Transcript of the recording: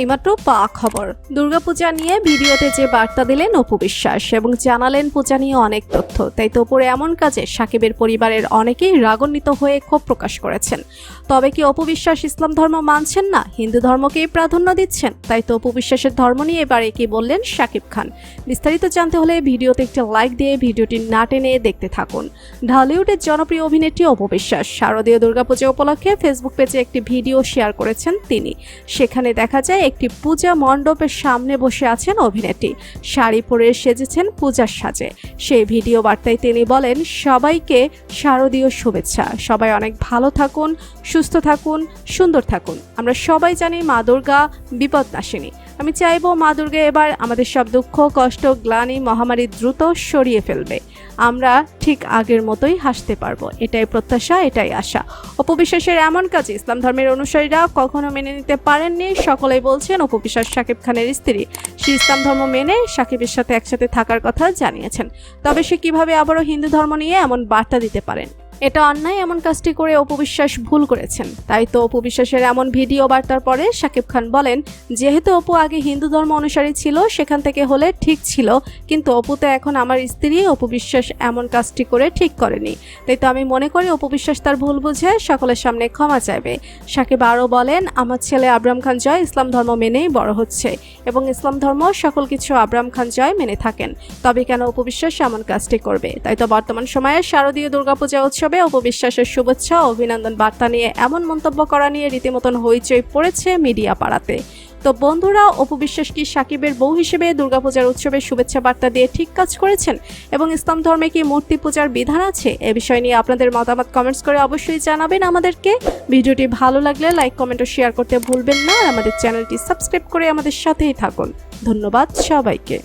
এইমাত্র পাওয়া খবর, দুর্গাপূজা নিয়ে ভিডিওতে যে বার্তা দিলেন অপু বিশ্বাস এবং জানালেন পূজা নিয়ে অনেক তথ্য। তাই তো অপুর এমন কাজে সাকিবের পরিবারের অনেকেই রাগান্বিত হয়ে ক্ষোভ প্রকাশ করেছেন। তবে কি অপু বিশ্বাস ইসলাম ধর্ম মানছেন না, হিন্দু ধর্মকেই প্রাধান্য দিচ্ছেন? তাই তো অপু বিশ্বাসের ধর্ম নিয়ে এবারে কি বললেন সাকিব খান, বিস্তারিত জানতে হলে ভিডিওতে একটি লাইক দিয়ে ভিডিওটি না টেনে দেখতে থাকুন। ঢালিউডের জনপ্রিয় অভিনেত্রী অপু বিশ্বাস শারদীয় দুর্গাপূজা উপলক্ষে ফেসবুক পেজে একটি ভিডিও শেয়ার করেছেন তিনি। সেখানে দেখা যায় একটি পূজা মণ্ডপের সামনে বসে আছেন অভিনেত্রী, শাড়ি পরে সেজেছেন পূজার সাজে। সেই ভিডিও বার্তায় তিনি বলেন, সবাইকে শারদীয় শুভেচ্ছা, সবাই অনেক ভালো থাকুন, সুস্থ থাকুন, সুন্দর থাকুন। আমরা সবাই জানি মা দুর্গা বিপদনাশিনী। আমি চাইবো মা দুর্গা এবার আমাদের সব দুঃখ, কষ্ট, গ্লানি, মহামারী দ্রুত সরিয়ে ফেলবে। আমরা ঠিক আগের মতোই হাসতে পারবো, এটাই প্রত্যাশা, এটাই আশা। অপু বিশ্বাসের এমন কাজে ইসলাম ধর্মের অনুসারীরা কখনো মেনে নিতে পারেননি। সকলেই বলছেন অপু বিশ্বাস শাকিব খানের স্ত্রী, সে ইসলাম ধর্ম মেনে সাকিবের সাথে একসাথে থাকার কথা জানিয়েছেন। তবে সে কিভাবে আবারও হিন্দু ধর্ম নিয়ে এমন বার্তা দিতে পারেন? এটা অন্যায়, এমন কাজটি করে অপু বিশ্বাস ভুল করেছেন। তাই তো অপু বিশ্বাসের এমন ভিডিও বার্তার পরে সাকিব খান বলেন, যেহেতু অপু আগে হিন্দু ধর্ম অনুসারী ছিল, সেখান থেকে হলে ঠিক ছিল, কিন্তু অপু তো এখন আমার স্ত্রী। অপু বিশ্বাস এমন কাজটি করে ঠিক করেনি। তাই তো আমি মনে করি অপু বিশ্বাস তার ভুল বুঝে সকলের সামনে ক্ষমা চাইবে। সাকিব আরও বলেন, আমার ছেলে আবরাম খান জয় ইসলাম ধর্ম মেনেই বড় হচ্ছে এবং ইসলাম ধর্ম সকল কিছু আবরাম খান জয় মেনে থাকেন, তবে কেন অপু বিশ্বাস এমন কাজটি করবে? তাই তো বর্তমান সময়ে শারদীয় দুর্গাপূজা উৎসবে অপু বিশ্বাসের শুভেচ্ছা ও অভিনন্দন বার্তা নিয়ে এমন মন্তব্য করা নিয়ে রীতিমতন হইচই পড়েছে মিডিয়া পাড়াতে। তো বন্ধুরা, অপু বিশ্বাস কি সাকিবের বউ হিসেবে দুর্গাপূজার উৎসবে শুভেচ্ছা বার্তা দিয়ে ঠিক কাজ করেছেন এবং ইসলাম ধর্মে কি মূর্তি পূজার বিধান আছে? এ বিষয় নিয়ে আপনাদের মতামত কমেন্টস করে অবশ্যই জানাবেন আমাদেরকে। ভিডিওটি ভালো লাগলে লাইক, কমেন্ট ও শেয়ার করতে ভুলবেন না। আর আমাদের চ্যানেলটি সাবস্ক্রাইব করে আমাদের সাথেই থাকুন। ধন্যবাদ সবাইকে।